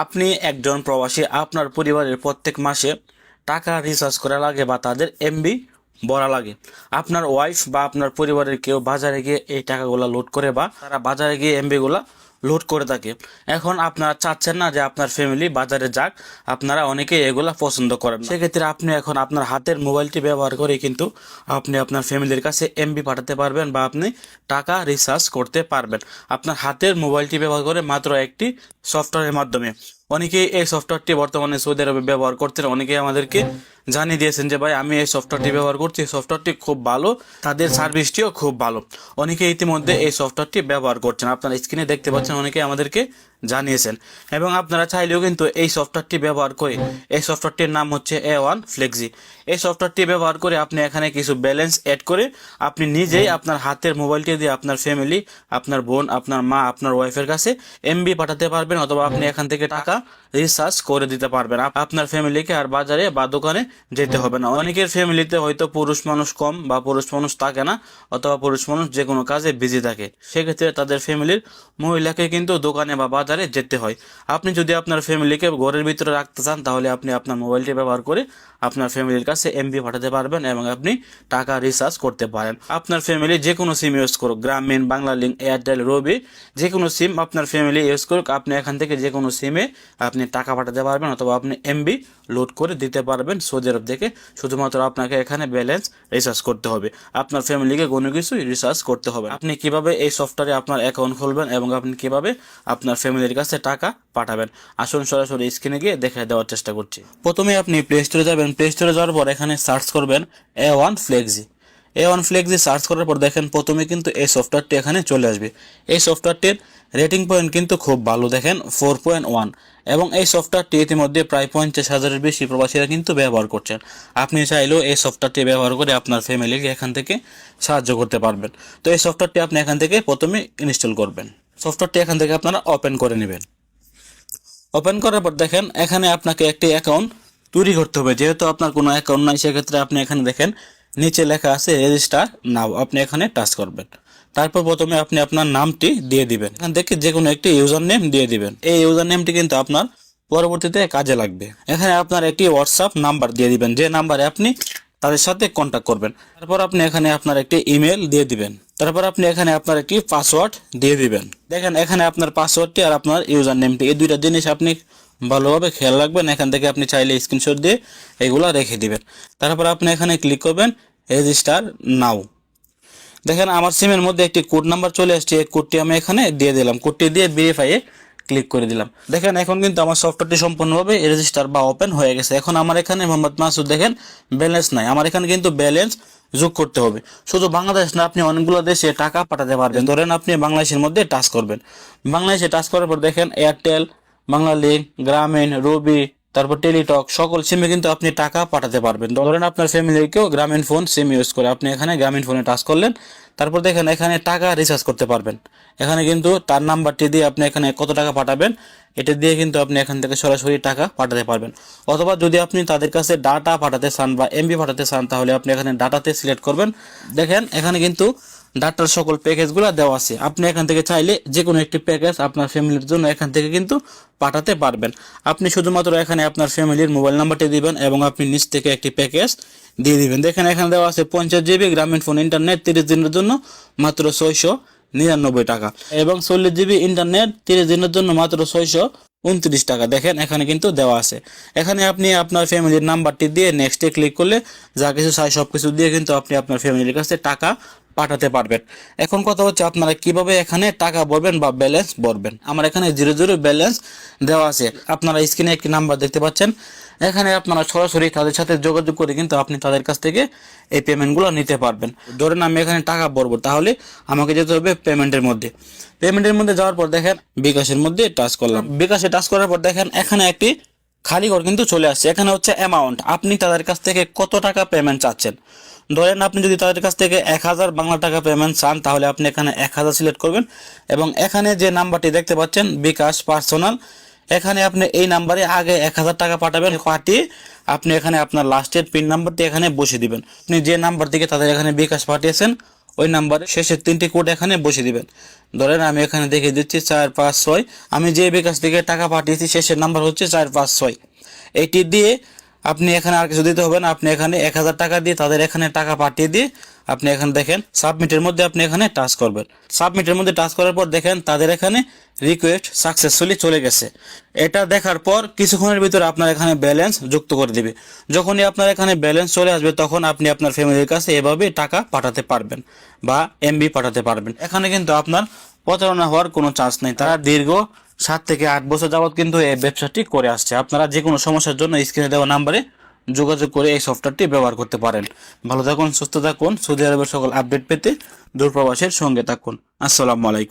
আপনি একজন প্রবাসী, আপনার পরিবারের প্রত্যেক মাসে টাকা রিচার্জ করা লাগে বা তাদের এমবি ভরা লাগে। আপনার ওয়াইফ বা আপনার পরিবারের কেউ বাজারে গিয়ে এই টাকাগুলো লোড করে বা তারা বাজারে গিয়ে এমবিগুলো লোড করে থাকে। এখন আপনারা চাচ্ছেন না যে আপনার ফ্যামিলি বাজারে যাক, আপনারা অনেকে এগুলা পছন্দ করেন। সেক্ষেত্রে আপনি এখন আপনার হাতের মোবাইলটি ব্যবহার করে কিন্তু আপনি আপনার ফ্যামিলির কাছে এমবি পাঠাতে পারবেন বা আপনি টাকা রিচার্জ করতে পারবেন আপনার হাতের মোবাইলটি ব্যবহার করে মাত্র একটি সফটওয়্যারের মাধ্যমে। অনেকেই এই সফটওয়্যারটি বর্তমানে সৌদি আরবে ব্যবহার করছেন। অনেকেই আমাদেরকে জানিয়ে দিয়েছেন যে ভাই আমি এই সফটওয়্যারটি ব্যবহার করছি, এই সফটওয়্যারটি খুব ভালো, তাদের সার্ভিসটিও খুব ভালো। অনেকে ইতিমধ্যে এই সফটওয়্যারটি ব্যবহার করছেন, আপনারা স্ক্রিনে দেখতে পাচ্ছেন, অনেকে আমাদেরকে জানিয়েছেন। এবং আপনারা চাইলেও কিন্তু এই সফটওয়্যারটি ব্যবহার করে, এই সফটওয়্যারটির নাম হচ্ছে A1 Flexi। এই সফটওয়্যারটি ব্যবহার করে আপনি এখানে কিছু ব্যালেন্স অ্যাড করে আপনি নিজেই আপনার হাতের মোবাইলটি দিয়ে আপনার ফ্যামিলি, আপনার বোন, আপনার মা, আপনার ওয়াইফের কাছে এমবি পাঠাতে পারবেন, অথবা আপনি এখান থেকে টাকা রিচার্জ করে দিতে পারবেন। আপনার ফ্যামিলিকে আর বাজারে বা দোকানে যেতে হবে না। অনেকের ফ্যামিলিতে হয়তো পুরুষ মানুষ কম বা পুরুষ মানুষ থাকে না, অথবা পুরুষ মানুষ যে কোনো কাজে বিজি থাকে। সেক্ষেত্রে তাদের ফ্যামিলির মহিলাকে কিন্তু দোকানে বা বাজারে যেতে হয়। আপনি যদি আপনার ফ্যামিলিকে ঘরের ভিতরে রাখতে চান, তাহলে আপনি আপনার মোবাইলটি ব্যবহার করে আপনার ফ্যামিলির কাছে এমবি পাঠাতে পারবেন এবং আপনি টাকা রিচার্জ করতে পারেন। আপনার ফ্যামিলি যে কোনো সিম ইউজ করুক, গ্রামীণ, বাংলালিংক, এয়ারটেল, রবি, যে কোনো সিম আপনার ফ্যামিলি ইউজ করুক, আপনি এখান থেকে যে কোনো সিমে আপনি টাকা পাঠাতে পারবেন অথবা আপনি এমবি লোড করে দিতে পারবেন সৌদি আরব থেকে। শুধুমাত্র আপনাকে এখানে ব্যালেন্স রিচার্জ করতে হবে, আপনার ফ্যামিলিকে কোনো কিছুই রিচার্জ করতে হবে। আপনি কিভাবে এই সফটওয়্যারে আপনার অ্যাকাউন্ট খুলবেন এবং আপনি কিভাবে আপনার ফ্যামিলির কাছে টাকা পাঠাবেন, আসুন সরাসরি স্ক্রিনে গিয়ে দেখে দেওয়ার চেষ্টা করছি। প্রথমে আপনি প্লে স্টোরে যাবেন। প্লে স্টোরে যাওয়ার পর এখানে সার্চ করবেন A1 Flexi। A1 Flexi search করার পর দেখেন প্রথমে কিন্তু এই সফটওয়্যারটি এখানে চলে আসবে। এই সফটওয়্যারটির রেটিং পয়েন্ট কিন্তু খুব ভালো, দেখেন 4.1। এবং এই সফটওয়্যারটি ইতিমধ্যে প্রায় 50,000-এর বেশি প্রবাসীরা কিন্তু ব্যবহার করছেন। আপনি চাইলেও এই সফটওয়্যারটি ব্যবহার করে আপনার ফ্যামিলিকে এখান থেকে সাহায্য করতে পারবেন। তো এই সফটওয়্যারটি আপনি এখান থেকে প্রথমে ইনস্টল করবেন। সফটওয়্যারটি এখান থেকে আপনারা ওপেন করে নেবেন। ওপেন করার পর দেখেন এখানে আপনাকে একটি অ্যাকাউন্ট তৈরি করতে হবে। যেহেতু আপনার কোনো অ্যাকাউন্ট নাই, সেক্ষেত্রে আপনি এখানে দেখেন নিচে লেখা আছে রেজিস্টার নাও, আপনি এখানে টাচ করবেন। তারপর প্রথমে আপনি আপনার নামটি দিয়ে দিবেন, এখান থেকে যে কোনো একটি ইউজার নেম দিয়ে দিবেন। এই ইউজার নেমটি কিন্তু আপনার পরবর্তীতে কাজে লাগবে। এখানে আপনার একটি হোয়াটসঅ্যাপ নাম্বার দিয়ে দিবেন, যে নাম্বারে আপনি তাদের সাথে কন্ট্যাক্ট করবেন। তারপর আপনি এখানে আপনার একটি ইমেল দিয়ে দিবেন। তারপর আপনি এখানে আপনার একটি পাসওয়ার্ড দিয়ে দিবেন। দেখেন এখানে আপনার পাসওয়ার্ডটি আর আপনার ইউজার নেমটি, এই দুইটা জিনিস আপনি ভালোভাবে খেয়াল রাখবেন। এখান থেকে আপনি চাইলে স্ক্রিনশট দিয়ে এগুলো রেখে দিবেন। তারপর আপনি এখানে ক্লিক করবেন রেজিস্টার নাও। দেখেন আমার সিমের মধ্যে একটি কোড নাম্বার চলে আসছে, এই কোডটি আমি এখানে দিয়ে দিলাম। কোডটি দিয়ে ভেরিফাই ক্লিক করে দিলাম। দেখেন এখন কিন্তু আমার সফটওয়্যারটি সম্পূর্ণভাবে রেজিস্টার বা ওপেন হয়ে গেছে। এখন আমার এখানে মোহাম্মদ মাসুদ দেখেন ব্যালেন্স নাই, আমার এখানে কিন্তু ব্যালেন্স যোগ করতে হবে। শুধু বাংলাদেশ না, আপনি অনেকগুলো দেশে টাকা পাঠাতে পারবেন। ধরেন আপনি বাংলাদেশের মধ্যে টাচ করবেন। বাংলাদেশে টাচ করার পর দেখেন এয়ারটেল, বাংলালিংক, গ্রামীণ, রবি, তারপর টেলিটক, সকল সিমে কিন্তু আপনি টাকা পাঠাতে পারবেন। ধরেন আপনার ফ্যামিলির কেউ গ্রামীণ ফোন সিম ইউজ করে, আপনি এখানে গ্রামীণ ফোনে টাচ করলেন। তারপর দেখেন এখানে টাকা রিচার্জ করতে পারবেন। এখানে কিন্তু তার নাম্বারটি দিয়ে আপনি এখানে কত টাকা পাঠাবেন এটা দিয়ে কিন্তু আপনি এখান থেকে সরাসরি টাকা পাঠাতে পারবেন। অথবা যদি আপনি তাদের কাছে ডাটা পাঠাতে চান বা এমবি পাঠাতে চান, তাহলে আপনি এখানে ডাটাতে সিলেক্ট করবেন। দেখেন এখানে কিন্তু ডাটার সকল প্যাকেজগুলো দেওয়া আছে। আপনি এখান থেকে চাইলে যে কোনো একটি প্যাকেজ আপনার ফ্যামিলির জন্য এখান থেকে কিন্তু পাঠাতে পারবেন। আপনি শুধুমাত্র এখানে আপনার ফ্যামিলির মোবাইল নাম্বারটি দিবেন এবং আপনি নিচ থেকে একটি প্যাকেজ দিয়ে দিবেন। দেখেন এখানে দেওয়া আছে 50 জিবি গ্রামীণ ফোন ইন্টারনেট 30 দিনের জন্য মাত্র 699 টাকা এবং 40 জিবি ইন্টারনেট 30 দিনের জন্য মাত্র 629 টাকা। দেখেন এখানে কিন্তু দেওয়া আছে। এখানে আপনি আপনার ফ্যামিলির নাম্বারটি দিয়ে নেক্সটে ক্লিক করলে যা কিছু চাই সব কিছু দিয়ে কিন্তু আপনি আপনার ফ্যামিলির কাছে টাকা পাঠাতে পারবেন। এখন কথা হচ্ছে আপনারা কিভাবে এখানে টাকা ভরবেন বা ব্যালেন্স ভরবেন। আমার এখানে 00 ব্যালেন্স দেওয়া আছে। আপনারা স্ক্রিনে একটি নাম্বার দেখতে পাচ্ছেন, এখানে আপনারা সরাসরি তাদের সাথে যোগাযোগ করে কিন্তু আপনি তাদের কাছ থেকে এই পেমেন্টগুলো নিতে পারবেন। ধরেন আমি এখানে টাকা ভরবো, তাহলে আমাকে যেতে হবে পেমেন্টের মধ্যে। পেমেন্টের মধ্যে যাওয়ার পর দেখেন বিকাশের মধ্যে টাচ করলাম। বিকাশে টাচ করার পর দেখেন এখানে একটি খালি ঘর কিন্তু চলে আসছে। এখানে হচ্ছে অ্যামাউন্ট, আপনি তাদের কাছ থেকে কত টাকা পেমেন্ট চাচ্ছেন। ধরেন আপনি যদি তাদের কাছ থেকে 1000 বাংলা টাকা পেমেন্ট চান, তাহলে আপনি এখানে 1000 সিলেক্ট করবেন এবং এখানে যে নাম্বারটি দেখতে পাচ্ছেন বিকাশ পার্সোনাল, এখানে আপনি এই নাম্বারে আগে 1000 টাকা পাঠাবেন, পাঠিয়ে আপনি এখানে আপনার লাস্টের পিন নাম্বারটি এখানে বসিয়ে দিবেন। আপনি যে নাম্বার থেকে তাদের এখানে বিকাশ পাঠিয়েছেন ওই নাম্বারে শেষের 3টি কোড এখানে বসিয়ে দিবেন। ধরেন আমি এখানে দেখে দিচ্ছি 456, আমি যে বিকাশ থেকে টাকা পাঠিয়েছি শেষের নাম্বার হচ্ছে 456। এইটি দিয়ে আপনি এখানে আর কিছু দিতে হবে না, আপনি এখানে 1000 টাকা দিয়ে তাদের এখানে টাকা পাঠিয়ে দিয়ে আপনি এখানে দেখেন সাবমিটের মধ্যে আপনি এখানে টাচ করবেন। সাবমিটের মধ্যে টাচ করার পর দেখেন তাদের এখানে রিকোয়েস্ট সাকসেসফুলি চলে গেছে। এটা দেখার পর কিছুক্ষণের ভিতরে আপনার এখানে ব্যালেন্স যুক্ত করে দিবে। যখনই আপনার এখানে ব্যালেন্স চলে আসবে তখন আপনি আপনার ফ্যামিলির কাছে এভাবে টাকা পাঠাতে পারবেন বা এমবি পাঠাতে পারবেন। এখানে কিন্তু আপনার প্রতারণা হওয়ার কোনো চান্স নেই। তারা দীর্ঘ 7 থেকে 8 বছর যাবত কিন্তু এই ব্যবসাটি করে আসছে। আপনারা যে কোনো সমস্যার জন্য স্ক্রিনে দেওয়া নাম্বারে যোগাযোগ করে এই সফটওয়্যারটি ব্যবহার করতে পারেন। ভালো থাকুন, সুস্থ থাকুন। সৌদি আরবের সকল আপডেট পেতে দূরপ্রবাসের সঙ্গে থাকুন। আসসালামু আলাইকুম।